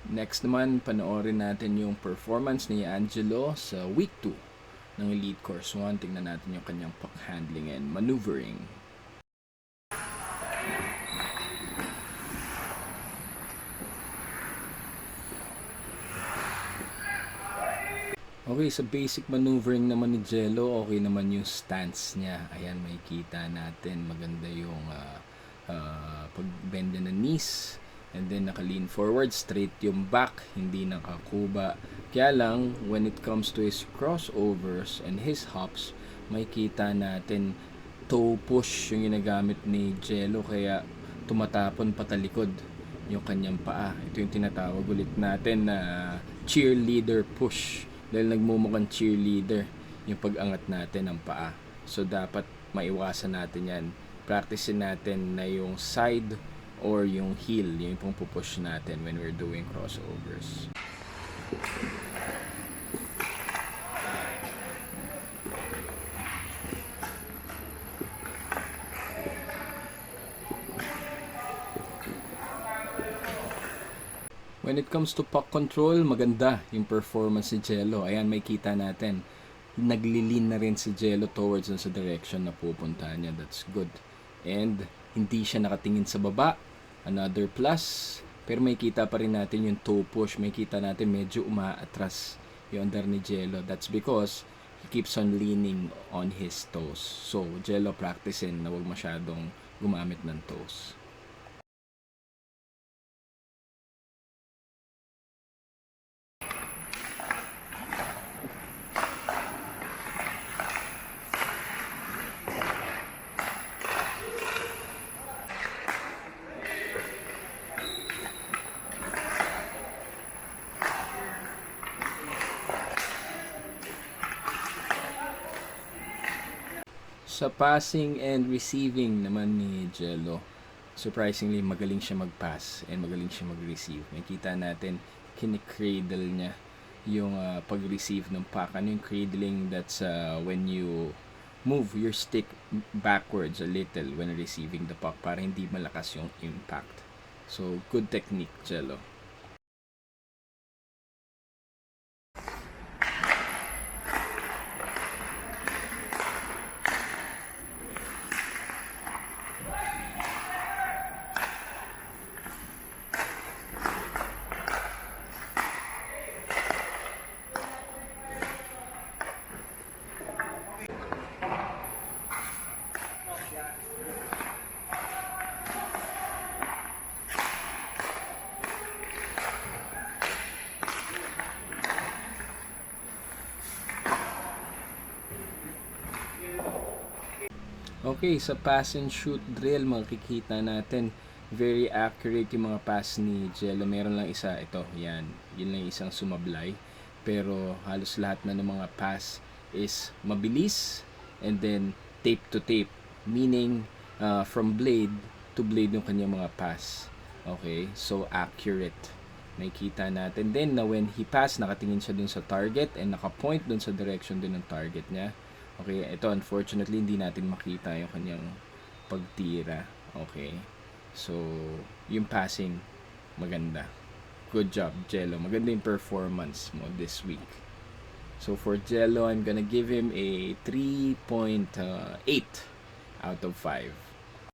Next naman, panoorin natin yung performance ni Angelo sa week 2 ng Elite Course 1. Tingnan natin yung kanyang puck handling and maneuvering. Okay, sa basic maneuvering naman ni Jello, okay naman yung stance niya. Ayan, may kita natin. Maganda yung pagbend ng knees. And then naka-lean forward, straight yung back, hindi nakakuba. Kaya lang, when it comes to his crossovers and his hops, may kita natin toe push yung ginagamit ni Jello. Kaya tumatapon patalikod yung kanyang paa. Ito yung tinatawag ulit natin na cheerleader push. Dahil nagmumukhang cheerleader yung pag-angat natin ng paa. So, dapat maiwasan natin yan. Practicein natin na yung side or yung heel, yung pong pupush natin when we're doing crossovers. When it comes to puck control, maganda yung performance ni Jello. Ayan, may kita natin. Naglilin na rin si Jello towards sa direction na pupunta niya. That's good. And hindi siya nakatingin sa baba. Another plus. Pero may kita pa rin natin yung toe push. May kita natin medyo umaatras yung under ni Jello. That's because he keeps on leaning on his toes. So, Jello practicein na huwag masyadong gumamit ng toes. Sa passing and receiving naman ni Jello, surprisingly magaling siya mag-pass and magaling siya mag-receive. May kita natin kinikradle niya yung pag-receive ng puck. Ano yung cradling? That's when you move your stick backwards a little when receiving the puck para hindi malakas yung impact. So, good technique, Jello. Okay, sa pass and shoot drill, makikita natin very accurate yung mga pass ni Jello. Meron lang isa, ito, yan. Yun lang isang sumablay. Pero halos lahat na ng mga pass is mabilis and then tape to tape. Meaning, from blade to blade yung kanyang mga pass. Okay, so accurate. Nakikita natin din na when he pass, nakatingin siya dun sa target and nakapoint dun sa direction din ng target niya. Okay, ito unfortunately hindi natin makita yung kanyang pagtira. Okay. So, yung passing maganda. Good job, Jello. Maganda yung performance mo this week. So, for Jello, I'm gonna give him a 3.8 out of 5.